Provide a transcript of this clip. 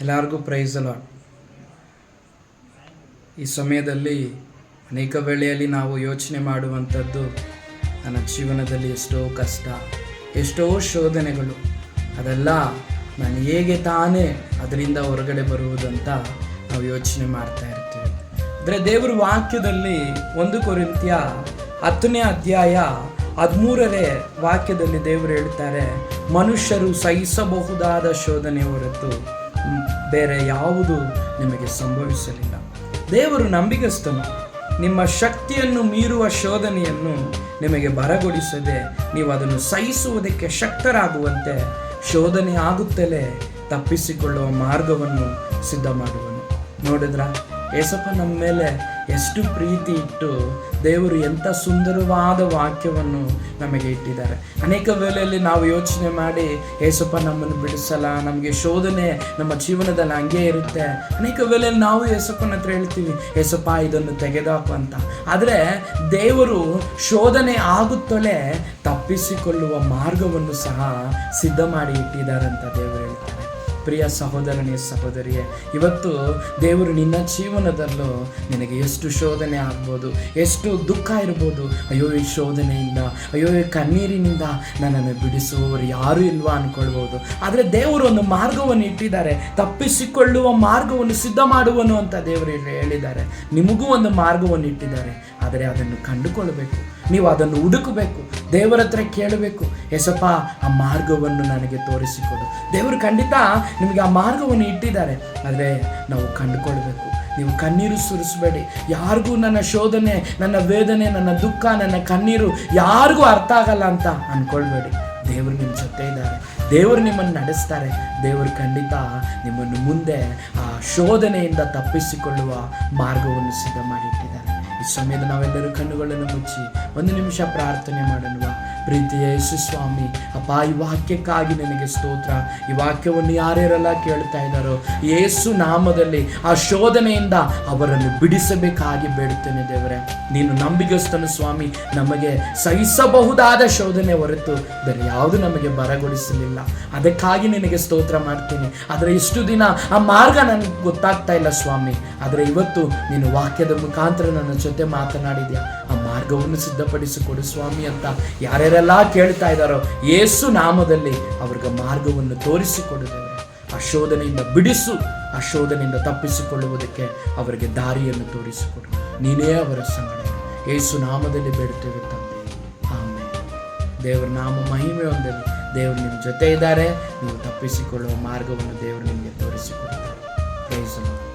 ಎಲ್ಲರಿಗೂ price lord. ಈ ಸಮಯದಲ್ಲಿ ಅನೇಕ ವೇಳೆಯಲ್ಲಿ ನಾವು ಯೋಚನೆ ಮಾಡುವಂಥದ್ದು, ನನ್ನ ಜೀವನದಲ್ಲಿ ಎಷ್ಟೋ ಕಷ್ಟ, ಎಷ್ಟೋ ಶೋಧನೆಗಳು, ಅದೆಲ್ಲ ನಾನು ಹೇಗೆ ತಾನೇ ಅದರಿಂದ ಹೊರಗಡೆ ಬರುವುದಂತ ನಾವು ಯೋಚನೆ ಮಾಡ್ತಾ ಇರ್ತೀವಿ. ಅಂದರೆ ದೇವರ ವಾಕ್ಯದಲ್ಲಿ 1 ಕೊರಿಂಥ್ಯ 10ನೇ ಅಧ್ಯಾಯ 13ನೇ ವಾಕ್ಯದಲ್ಲಿ ದೇವರು ಹೇಳ್ತಾರೆ, ಮನುಷ್ಯರು ಸಹಿಸಬಹುದಾದ ಶೋಧನೆ ಹೊರತು ಬೇರೆ ಯಾವುದು ನಿಮಗೆ ಸಂಭವಿಸಲಿಲ್ಲ. ದೇವರು ನಂಬಿಗಸ್ತನು. ನಿಮ್ಮ ಶಕ್ತಿಯನ್ನು ಮೀರುವ ಶೋಧನೆಯನ್ನು ನಿಮಗೆ ಬರಗೊಡಿಸದೆ ನೀವು ಅದನ್ನು ಸಹಿಸುವುದಕ್ಕೆ ಶಕ್ತರಾಗುವಂತೆ ಶೋಧನೆ ಆಗುತ್ತಲೇ ತಪ್ಪಿಸಿಕೊಳ್ಳುವ ಮಾರ್ಗವನ್ನು ಸಿದ್ಧ ಮಾಡುವನು. ನೋಡಿದ್ರ ಏಸಪ್ಪ ನಮ್ಮ ಮೇಲೆ ಎಷ್ಟು ಪ್ರೀತಿ ಇಟ್ಟು ದೇವರು ಎಂಥ ಸುಂದರವಾದ ವಾಕ್ಯವನ್ನು ನಮಗೆ ಇಟ್ಟಿದ್ದಾರೆ. ಅನೇಕ ವೇಳೆಯಲ್ಲಿ ನಾವು ಯೋಚನೆ ಮಾಡಿ, ಏಸಪ್ಪ ನಮ್ಮನ್ನು ಬಿಡಿಸಲ್ಲ, ನಮಗೆ ಶೋಧನೆ ನಮ್ಮ ಜೀವನದಲ್ಲಿ ಹಂಗೆ ಇರುತ್ತೆ. ಅನೇಕ ವೇಳೆಯಲ್ಲಿ ನಾವು ಏಸಪ್ಪನ ಹತ್ರ ಹೇಳ್ತೀವಿ, ಏಸಪ್ಪ ಇದನ್ನು ತೆಗೆದಾಕು ಅಂತ. ಆದರೆ ದೇವರು ಶೋಧನೆ ಆಗುತ್ತಲೇ ತಪ್ಪಿಸಿಕೊಳ್ಳುವ ಮಾರ್ಗವನ್ನು ಸಹ ಸಿದ್ಧ ಮಾಡಿ ಇಟ್ಟಿದ್ದಾರೆ ಅಂತ ದೇವರು ಹೇಳ್ತಾರೆ. ಪ್ರಿಯ ಸಹೋದರನೇ, ಸಹೋದರಿಯೇ, ಇವತ್ತು ದೇವರು ನಿನ್ನ ಜೀವನದಲ್ಲೂ ನಿನಗೆ ಎಷ್ಟು ಶೋಧನೆ ಆಗ್ಬೋದು, ಎಷ್ಟು ದುಃಖ ಇರ್ಬೋದು. ಅಯ್ಯೋ ಈ ಶೋಧನೆಯಿಂದ, ಅಯ್ಯೋ ಈ ಕಣ್ಣೀರಿನಿಂದ ನನ್ನನ್ನು ಬಿಡಿಸುವವರು ಯಾರೂ ಇಲ್ವಾ ಅಂದ್ಕೊಳ್ಬೋದು. ಆದರೆ ದೇವರು ಒಂದು ಮಾರ್ಗವನ್ನು ಇಟ್ಟಿದ್ದಾರೆ, ತಪ್ಪಿಸಿಕೊಳ್ಳುವ ಮಾರ್ಗವನ್ನು ಸಿದ್ಧ ಮಾಡುವನು ಅಂತ ದೇವರು ಹೇಳಿದ್ದಾರೆ. ನಿಮಗೂ ಒಂದು ಮಾರ್ಗವನ್ನು ಇಟ್ಟಿದ್ದಾರೆ, ಆದರೆ ಅದನ್ನು ಕಂಡುಕೊಳ್ಬೇಕು, ನೀವು ಅದನ್ನು ಹುಡುಕಬೇಕು, ದೇವರ ಹತ್ರ ಕೇಳಬೇಕು, ಏಸಪ್ಪ ಆ ಮಾರ್ಗವನ್ನು ನನಗೆ ತೋರಿಸಿಕೊಡು. ದೇವರು ಖಂಡಿತ ನಿಮಗೆ ಆ ಮಾರ್ಗವನ್ನು ಇಟ್ಟಿದ್ದಾರೆ, ಆದರೆ ನಾವು ಕಂಡುಕೊಳ್ಬೇಕು. ನೀವು ಕಣ್ಣೀರು ಸುರಿಸಬೇಡಿ. ಯಾರಿಗೂ ನನ್ನ ಶೋಧನೆ, ನನ್ನ ವೇದನೆ, ನನ್ನ ದುಃಖ, ನನ್ನ ಕಣ್ಣೀರು ಯಾರಿಗೂ ಅರ್ಥ ಆಗಲ್ಲ ಅಂತ ಅಂದ್ಕೊಳ್ಬೇಡಿ. ದೇವರು ನಿಮ್ಮ ಜೊತೆ ಇದ್ದಾರೆ, ದೇವರು ನಿಮ್ಮನ್ನು ನಡೆಸ್ತಾರೆ. ದೇವರು ಖಂಡಿತ ನಿಮ್ಮನ್ನು ಮುಂದೆ ಆ ಶೋಧನೆಯಿಂದ ತಪ್ಪಿಸಿಕೊಳ್ಳುವ ಮಾರ್ಗವನ್ನು ಸಿದ್ಧ ಮಾಡಿಟ್ಟಿದ್ದಾರೆ. ಈ ಸಮಯದ ನಾವೆಲ್ಲರೂ ಕಣ್ಣುಗಳನ್ನು ಮುಚ್ಚಿ 1 ನಿಮಿಷ ಪ್ರಾರ್ಥನೆ ಮಾಡೋಣ. ಪ್ರೀತಿಯ ಯೇಸು ಸ್ವಾಮಿ, ಅಪ್ಪ ಈ ವಾಕ್ಯಕ್ಕಾಗಿ ನನಗೆ ಸ್ತೋತ್ರ. ಈ ವಾಕ್ಯವನ್ನು ಯಾರ್ಯಾರೆಲ್ಲ ಕೇಳ್ತಾ ಇದ್ದಾರೋ ಯೇಸು ನಾಮದಲ್ಲಿ ಆ ಶೋಧನೆಯಿಂದ ಅವರನ್ನು ಬಿಡಿಸಬೇಕಾಗಿ ಬೇಡುತ್ತೇನೆ. ದೇವರೇ, ನೀನು ನಂಬಿಗಸ್ತನು ಸ್ವಾಮಿ. ನಮಗೆ ಸಹಿಸಬಹುದಾದ ಶೋಧನೆ ಹೊರತು ಬೇರೆ ಯಾವುದು ನಮಗೆ ಬರಗೊಳಿಸಲಿಲ್ಲ. ಅದಕ್ಕಾಗಿ ನಿನಗೆ ಸ್ತೋತ್ರ ಮಾಡ್ತೀನಿ. ಆದರೆ ಇಷ್ಟು ದಿನ ಆ ಮಾರ್ಗ ನನಗೆ ಗೊತ್ತಾಗ್ತಾ ಇಲ್ಲ ಸ್ವಾಮಿ. ಆದರೆ ಇವತ್ತು ನೀನು ವಾಕ್ಯದ ಮುಖಾಂತರ ನನ್ನ ಜೊತೆ ಮಾತನಾಡಿದ್ಯಾ. ಆ ಮಾರ್ಗವನ್ನು ಸಿದ್ಧಪಡಿಸಿಕೊಡು ಸ್ವಾಮಿ ಅಂತ ಯಾರ್ಯಾರೆಲ್ಲ ಕೇಳ್ತಾ ಇದ್ದಾರೋ ಯೇಸು ನಾಮದಲ್ಲಿ ಅವ್ರಿಗೆ ಮಾರ್ಗವನ್ನು ತೋರಿಸಿಕೊಡುತ್ತೇವೆ. ಆ ಶೋಧನೆಯಿಂದ ಬಿಡಿಸು, ಆ ಶೋಧನೆಯಿಂದ ತಪ್ಪಿಸಿಕೊಳ್ಳುವುದಕ್ಕೆ ಅವರಿಗೆ ದಾರಿಯನ್ನು ತೋರಿಸಿಕೊಡು. ನೀನೇ ಅವರ ಸಂಗಡ ಯೇಸು ನಾಮದಲ್ಲಿ ಬೇಡುತ್ತೇವೆ ತಂದೆ, ಆಮೆನ್. ದೇವರ ನಾಮ ಮಹಿಮೆ ಹೊಂದಲಿ. ದೇವರು ನಿಮ್ಮ ಜೊತೆ ಇದ್ದಾರೆ. ನೀವು ತಪ್ಪಿಸಿಕೊಳ್ಳುವ ಮಾರ್ಗವನ್ನು ದೇವರು ನಿಮಗೆ ತೋರಿಸಿಕೊಡುತ್ತಾರೆ. Price the lord.